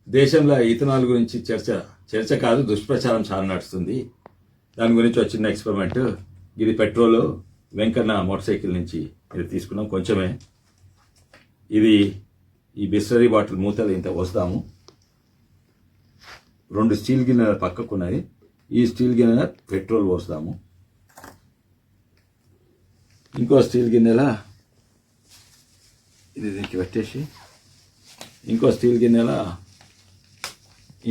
దేశంలో ఇథనాల్ గురించి చర్చ కాదు దుష్ప్రచారం చాలా నడుస్తుంది. దాని గురించి ఒక చిన్న ఎక్స్పెరిమెంట్. ఇది పెట్రోల్ వెంకన్న మోటార్ సైకిల్ నుంచి ఇది తీసుకున్నాం కొంచెమే. ఇది ఈ బిస్లరీ బాటిల్ మూతలు ఇంత వస్తాము. 2 స్టీల్ గిన్నెల పక్కకున్నాయి. ఈ స్టీల్ గిన్నెల పెట్రోల్ పోస్తాము. ఇంకో స్టీల్ గిన్నెల ఇది దీనికి పెట్టేసి ఇంకో స్టీల్ గిన్నెల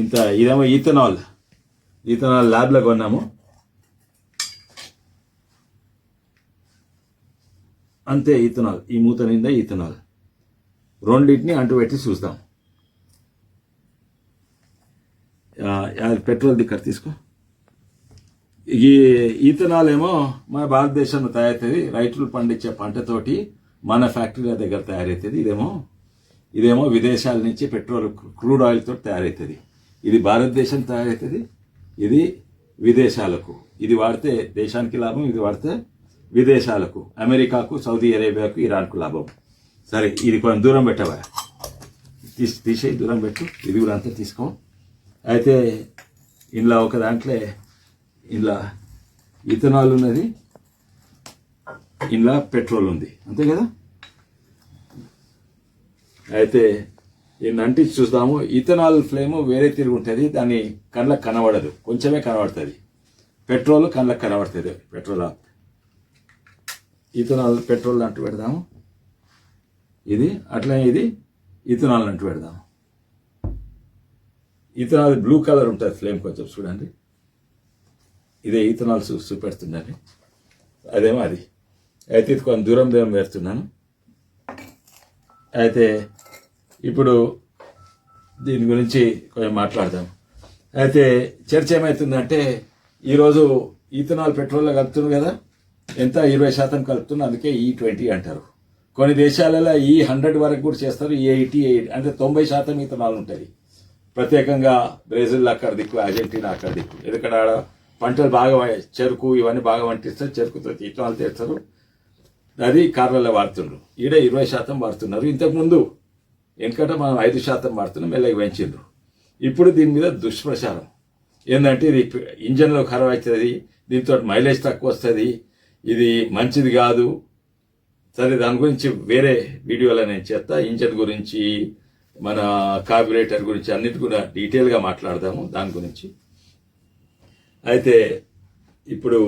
ఇంత ఇదేమో ఈథనాల్ ల్యాబ్లో కొన్నాము. అంతే ఈథనాల్. ఈ మూత నిండా ఈథనాల్. రెండింటిని అంటుపెట్టి చూస్తాం. పెట్రోల్ దిక్కర తీసుకో. ఈ ఈథనాల్ ఏమో మన భారతదేశంలో తయారవుతుంది. రైతులు పండించే పంటతోటి మన ఫ్యాక్టరీల దగ్గర తయారవుతుంది. ఇదేమో విదేశాల నుంచి పెట్రోల్ క్రూడ్ ఆయిల్ తోటి తయారవుతుంది. ఇది భారతదేశం తయారవుతుంది, ఇది విదేశాలకు. ఇది వాడితే దేశానికి లాభం, ఇది వాడితే విదేశాలకు, అమెరికాకు, సౌదీ అరేబియాకు, ఇరాన్కు లాభం. సరే, ఇది కొంచెం దూరం పెట్టవా, తీసేయి, దూరం పెట్టు. ఇది కూడా అంతా తీసుకో. అయితే ఇందులో ఒక దాంట్లో ఇందులో ఇథనాల్ ఉన్నది, ఇందులో పెట్రోల్ ఉంది, అంతే కదా. అయితే ఏంటంటే చూద్దాము. ఇథనాల్ ఫ్లేమ్ వేరే తిరిగి ఉంటుంది, దాన్ని కళ్ళకు కనబడదు, కొంచెమే కనబడుతుంది. పెట్రోల్ కళ్ళకు కనబడుతుంది. ఇథనాల్ పెట్రోల్ అంటూ పెడదాము. ఇది అట్లనే ఇది ఇథనాల్ అంటూ పెడదాము. ఇథనాల్ బ్లూ కలర్ ఉంటుంది ఫ్లేమ్, కొంచెం చూడండి. ఇదే ఇథనాల్ చూపెడుతుందండి. అదేమో అది. అయితే ఇది కొంచెం దూరం వేస్తున్నాను. అయితే ఇప్పుడు దీని గురించి కొంచెం మాట్లాడదాం. అయితే చర్చ ఏమవుతుందంటే, ఈరోజు ఈథనాల్ పెట్రోల్లో కలుపుతున్నారు కదా, ఎంత 20% కలుపుతున్నారు, అందుకే E20 అంటారు. కొన్ని దేశాలలో E100 వరకు కూడా చేస్తారు. E80 అంటే 90% ఈథనాల్ ఉంటుంది. ప్రత్యేకంగా బ్రెజిల్ అక్కడ దిక్కు, అర్జెంటీనా అక్కడ దిక్కు. ఎందుకంటే ఆడ పంటలు బాగా, చెరుకు ఇవన్నీ బాగా వంటిస్తారు, చెరుకుతో ఈథనాల్ తెస్తారు. అది కార్లలో వాడుతుండ్రు. ఈడ 20% వాడుతున్నారు. ఇంతకుముందు ఎందుకంటే మనం 5% వాడుతున్నాం, మెల్లగా పెంచిండ్రు. ఇప్పుడు దీని మీద దుష్ప్రచారం ఏంటంటే, ఇది ఇంజన్లో ఖరాబ్ అవుతుంది, దీంతో మైలేజ్ తక్కువ వస్తుంది, ఇది మంచిది కాదు. సరే, దాని గురించి వేరే వీడియోలో నేను చేస్తా. ఇంజన్ గురించి, మన కార్బొరేటర్ గురించి అన్నిటి కూడా డీటెయిల్గా మాట్లాడదాము దాని గురించి. అయితే ఇప్పుడు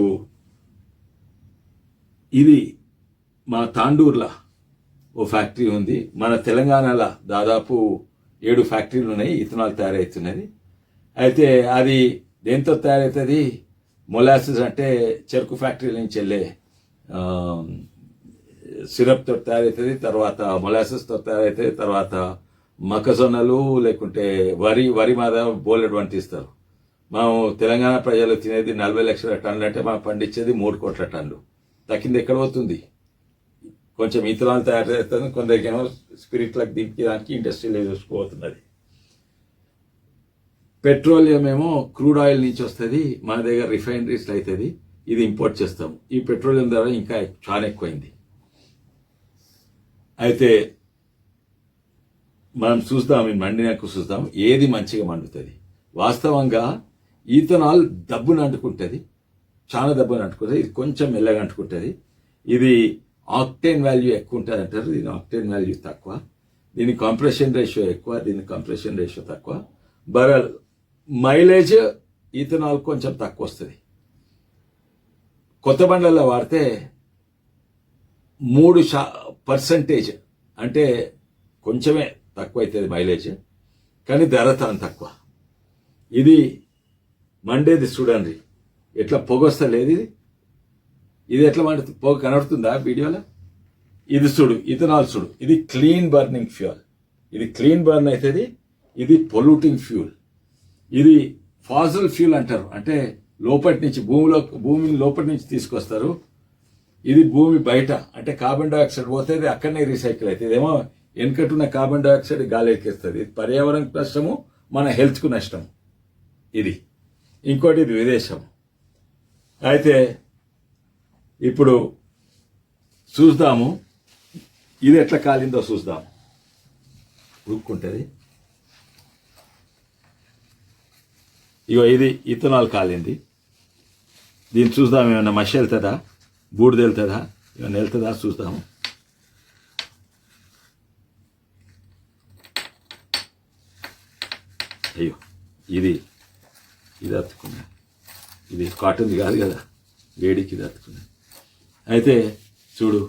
ఇది మా తాండూర్లో ఓ ఫ్యాక్టరీ ఉంది. మన తెలంగాణలో దాదాపు 7 ఫ్యాక్టరీలు ఉన్నాయి, ఇథనాల్ తయారవుతున్నది. అయితే అది దేంతో తయారవుతుంది? మొలాసిస్ అంటే చెరుకు ఫ్యాక్టరీల నుంచి వెళ్ళే సిరప్తో తయారవుతుంది. తర్వాత మొలాసిస్తో తయారవుతుంది. తర్వాత మొక్కజొన్నలు, లేకుంటే వరి మీద బోలెడ్ వంటిస్తారు. మనం తెలంగాణ ప్రజలు తినేది 40 లక్షల టన్నులు అంటే మనం పండించేది 3 కోట్ల టన్నులు. తక్కింది ఎక్కడ పోతుంది? కొంచెం ఇథనాల్ తయారు చేస్తుంది, కొందరికేమో స్పిరిట్లకు దింపడానికి ఇండస్ట్రీలో చూసుకోబోతున్నది. పెట్రోలియం ఏమో క్రూడ్ ఆయిల్ నుంచి వస్తుంది, మన దగ్గర రిఫైనరీస్లో అవుతుంది, ఇది ఇంపోర్ట్ చేస్తాము. ఈ పెట్రోలియం ధర ఇంకా చాలా ఎక్కువైంది. అయితే మనం చూస్తాం, మండినాక చూస్తాం ఏది మంచిగా మండుతుంది. వాస్తవంగా ఈథనాల్ దబ్బును అంటుకుంటుంది, చాలా దబ్బును అంటుకుంటుంది. ఇది కొంచెం మెల్లగా అంటుకుంటుంది. ఇది ఆక్టేన్ వాల్యూ ఎక్కువ ఉంటుంది అంటారు, దీని ఆక్టేన్ వాల్యూ తక్కువ. దీని కంప్రెషన్ రేషియో ఎక్కువ, దీని కంప్రెషన్ రేషియో తక్కువ. బరల్ మైలేజ్ ఈథనాల్ కొంచెం తక్కువ వస్తుంది. కొత్త బండ్లలో వాడితే 3% అంటే కొంచెమే తక్కువ అవుతుంది మైలేజ్, కానీ ధర చాలా తక్కువ. ఇది మండేది చూడండి, ఎట్లా పొగ వస్తలేదు. ఇది ఎట్లా మండుతుంది? పొగ కనబడుతుందా వీడియోలో? ఇది చూడు, ఇథనాల్ చూడు, ఇది క్లీన్ బర్నింగ్ ఫ్యూయల్. ఇది క్లీన్ బర్న్ అవుతుంది, ఇది పొల్యూటింగ్ ఫ్యూల్. ఇది ఫాసిల్ ఫ్యూల్ అంటారు, అంటే లోపటి నుంచి భూమిని లోపటి నుంచి తీసుకొస్తారు. ఇది భూమి బయట, అంటే కార్బన్ డైఆక్సైడ్ పోతుంది, అక్కడనే రీసైకిల్ అవుతుంది. ఇదేమో వెనుకట్టున్న కార్బన్ డైఆక్సైడ్ గాలి ఎక్కిస్తుంది. ఇది పర్యావరణకు నష్టము, మన హెల్త్కు నష్టం. ఇది ఇంకోటి, ఇది విదేశం. అయితే ఇప్పుడు చూద్దాము ఇది ఎట్లా కాలిందో చూద్దాము. ఉడుక్కుంటుంది. ఇగో ఇది ఇథనాల్ కాలింది. దీన్ని చూద్దాం, ఏమన్నా మషి వెళ్తుందా, బూడిద వెళ్తుందా, ఏమన్నా వెళ్తుందా చూద్దాము. అయ్యో ఇది అతుకున్నది. ఇది కాటన్ది కాదు కదా, వేడికి ఇది అతుకున్నది. అయితే చూడు,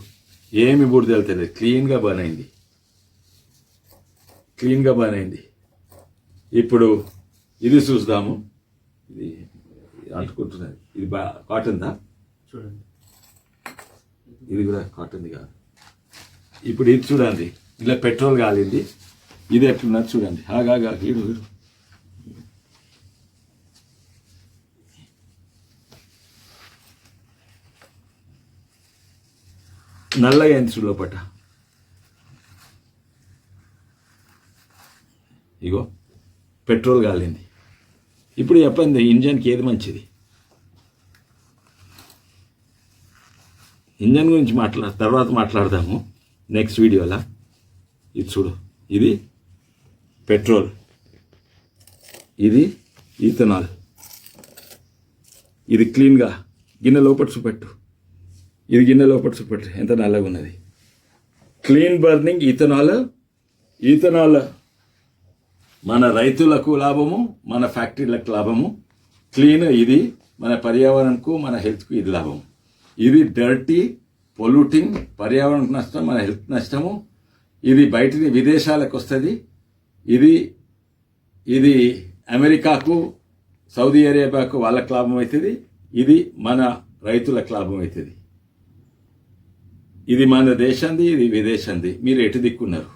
ఏమి బూడిద వెళ్తుంది, క్లీన్గా బర్న్ అయింది. ఇప్పుడు ఇది చూద్దాము. ఇది అంటుకుంటున్నది. ఇది కాటన్దా చూడండి, ఇది కూడా కాటన్ది కాదు. ఇప్పుడు ఇది చూడండి, ఇలా పెట్రోల్ కాలింది. ఇది ఎట్లున్నది చూడండి. ఆగా వీడు నల్లగా అయింది చూడు లోపట. ఇగో పెట్రోల్ కాలింది. ఇప్పుడు చెప్పండి, ఇంజన్కి ఏది మంచిది? ఇంజన్ గురించి తర్వాత మాట్లాడదాము నెక్స్ట్ వీడియోలో. ఇది చూడు, ఇది పెట్రోల్, ఇది ఈథనాల్. ఇది క్లీన్గా గిన్నె లోపల చూపెట్టు. ఇది గిన్నె లోపల చూపెట్టు, ఎంత నల్లగా ఉన్నది. క్లీన్ బర్నింగ్ ఈథనాల్ మన రైతులకు లాభము, మన ఫ్యాక్టరీలకు లాభము. క్లీన్ ఇది మన పర్యావరణకు, మన హెల్త్కు ఇది లాభము. ఇది డర్టీ, పొల్యూటింగ్, పర్యావరణకు నష్టం, మన హెల్త్ నష్టము. ఇది బయటిని విదేశాలకు వస్తుంది. ఇది అమెరికాకు, సౌదీ అరేబియాకు వాళ్ళకు లాభం అవుతుంది. ఇది మన రైతులకు లాభం అవుతుంది. ఇది మన దేశంది, ఇది విదేశంది. మీరు ఎటు దిక్కున్నారు?